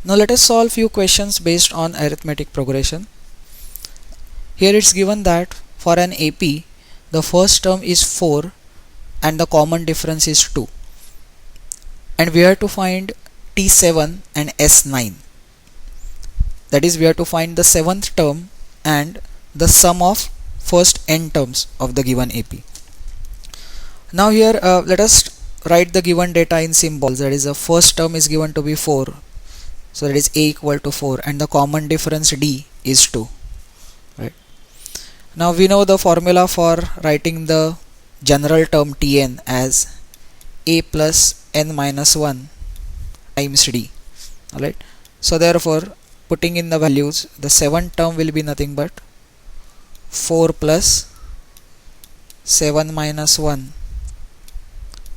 Now let us solve few questions based on arithmetic progression. Here it's given that for an AP the first term is 4 and the common difference is 2, and we have to find T7 and S9. That is, we have to find the 7th term and the sum of first n terms of the given AP. Now here let us write the given data in symbols. That is, the first term is given to be 4, so that is A equal to 4, and the common difference D is 2. Right. Now we know the formula for writing the general term Tn as A plus n minus 1 times D. Alright. So therefore, putting in the values, the 7th term will be nothing but 4 plus 7 minus 1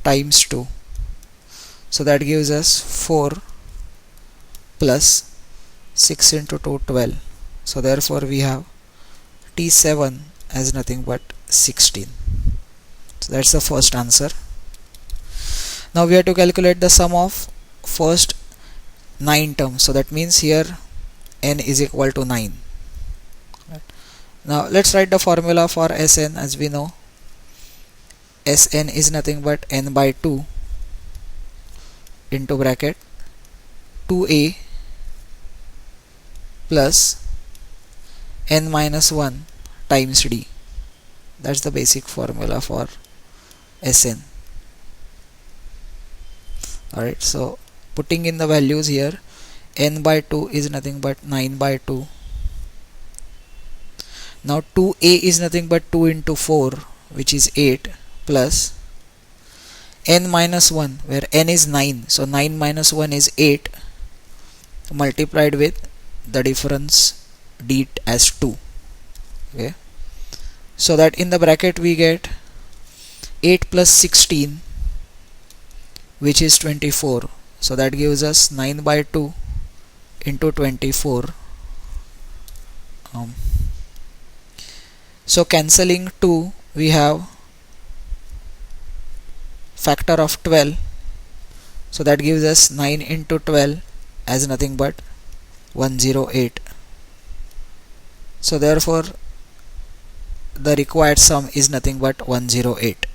times 2. So that gives us 4 plus 6 into 2, 12. So therefore we have T7 as nothing but 16. So that's the first answer. Now we have to calculate the sum of first 9 terms. So that means here n is equal to 9. Right. Now let's write the formula for Sn. As we know, Sn is nothing but n by 2 into bracket 2a plus n minus 1 times d. That's the basic formula for Sn. Alright, so putting in the values here, n by 2 is nothing but 9 by 2. Now 2a is nothing but 2 into 4, which is 8, plus n minus 1, where n is 9, so 9 minus 1 is 8, multiplied with the difference d as 2. Okay, so that in the bracket we get 8 plus 16, which is 24. So that gives us 9 by 2 into 24. So cancelling 2, we have factor of 12. So that gives us 9 into 12 as nothing but 108. So therefore the required sum is nothing but 108.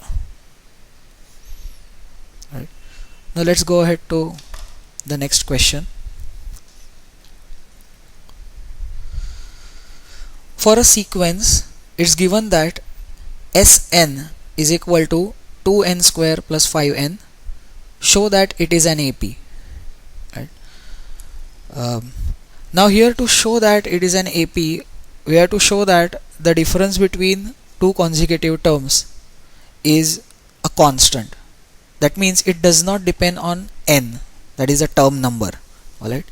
Right. Now let's go ahead to the next question. For a sequence, it's given that Sn is equal to 2n square plus 5n. Show that it is an AP. Right. Now here, to show that it is an AP, we have to show that the difference between two consecutive terms is a constant. That means it does not depend on n, that is a term number. Alright.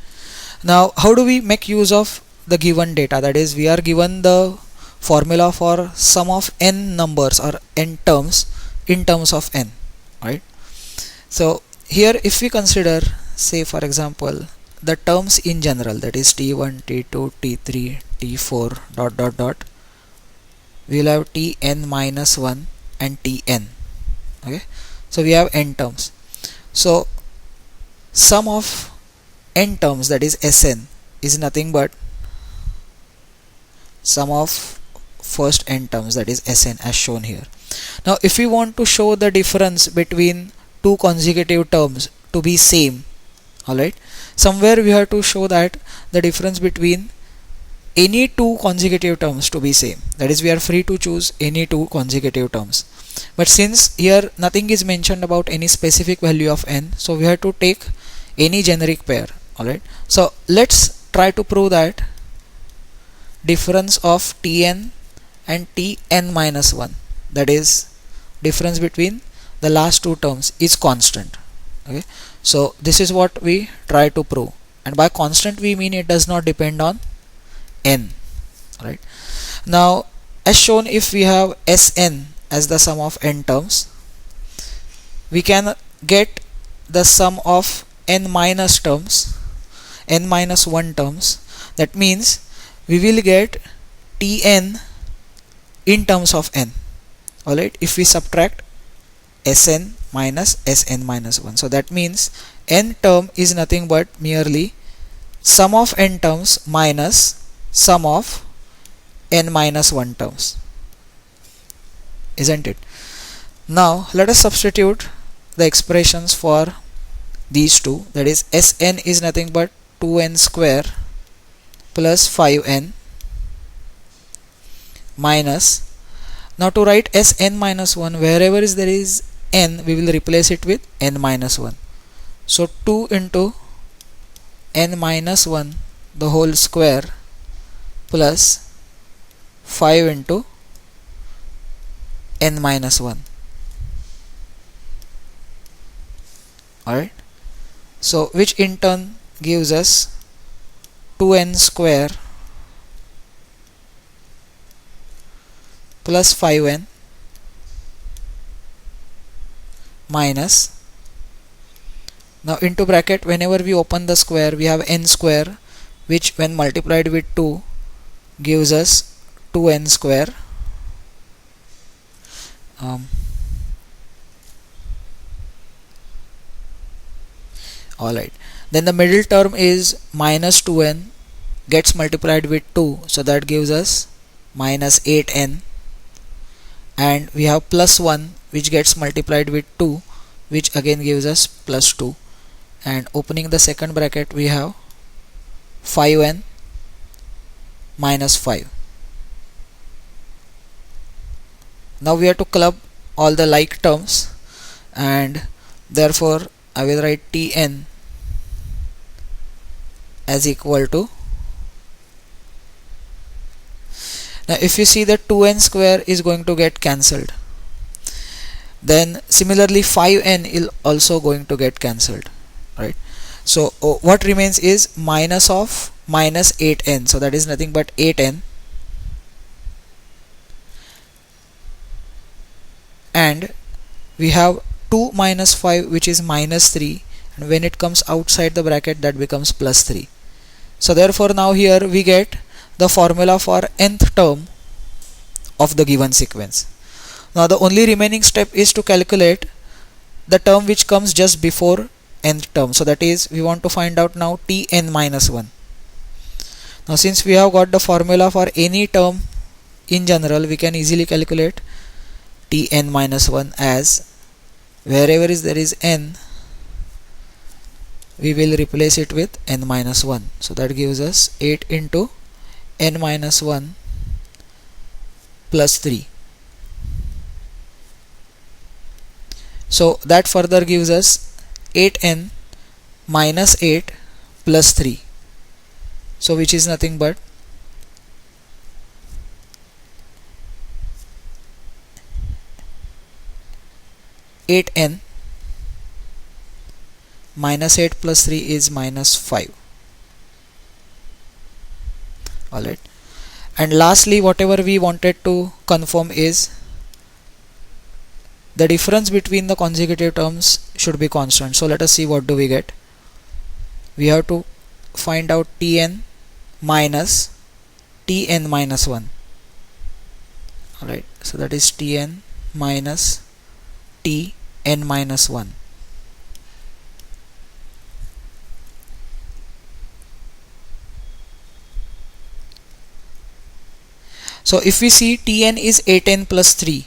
Now how do we make use of the given data? That is, we are given the formula for sum of n numbers or n terms in terms of n. Right. So here, if we consider, say for example, the terms in general, that is t1, t2, t3, t4 dot dot dot, we will have tn minus 1 and tn. Okay, so we have n terms. So sum of n terms, that is Sn, is nothing but sum of first n terms, that is Sn, as shown here. Now if we want to show the difference between two consecutive terms to be same, alright, somewhere we have to show that the difference between any two consecutive terms to be same. That is, we are free to choose any two consecutive terms. But since here nothing is mentioned about any specific value of n, so we have to take any generic pair. Alright, so let's try to prove that difference of tn and tn minus 1, that is difference between the last two terms, is constant. Okay, so this is what we try to prove, and by constant we mean it does not depend on n. Right. Now as shown, if we have Sn as the sum of n terms, we can get the sum of n minus terms, n minus 1 terms. That means we will get tn in terms of n. Alright, if we subtract Sn minus Sn minus 1, so that means n term is nothing but merely sum of n terms minus sum of n minus 1 terms, isn't it? Now let us substitute the expressions for these two, that is Sn is nothing but 2n square plus 5n minus, now to write Sn minus 1, wherever there is n we will replace it with n minus 1. So 2 into n minus 1 the whole square plus 5 into n minus 1. Alright, so which in turn gives us 2n square plus 5n minus, now into bracket, whenever we open the square we have n square, which when multiplied with 2 gives us 2n square, alright, then the middle term is minus 2n gets multiplied with 2, so that gives us minus 8n, and we have plus 1 which gets multiplied with 2, which again gives us plus 2, and opening the second bracket we have 5n minus 5. Now we have to club all the like terms, and therefore I will write Tn as equal to, now if you see that 2n square is going to get cancelled, then similarly 5n is also going to get cancelled, right? So what remains is minus of minus 8n, so that is nothing but 8n, and we have 2 minus 5 which is minus 3, and when it comes outside the bracket that becomes plus 3. So therefore now here we get the formula for nth term of the given sequence. Now the only remaining step is to calculate the term which comes just before nth term, so that is we want to find out now Tn minus 1. Now since we have got the formula for any term in general, we can easily calculate Tn minus 1 as wherever there is n we will replace it with n minus 1, so that gives us 8 into n minus 1 plus 3. So that further gives us 8n minus 8 plus 3, so which is nothing but 8n minus 8 plus 3 is minus 5. Alright, and lastly whatever we wanted to confirm is the difference between the consecutive terms should be constant. So let us see what do we get. We have to find out Tn minus Tn minus 1. Alright, so that is Tn minus Tn minus 1. So if we see Tn is 8n plus 3,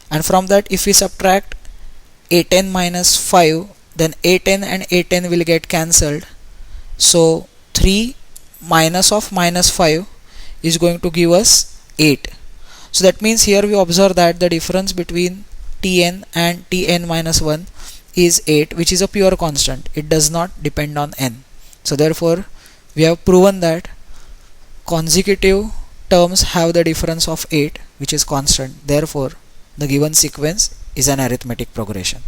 and from that if we subtract 8n minus 5, then 8n and 8n will get cancelled, so 3 minus of minus 5 is going to give us 8. So that means here we observe that the difference between Tn and Tn minus 1 is 8, which is a pure constant. It does not depend on n. So therefore we have proven that consecutive terms have the difference of 8, which is constant. Therefore the given sequence is an arithmetic progression.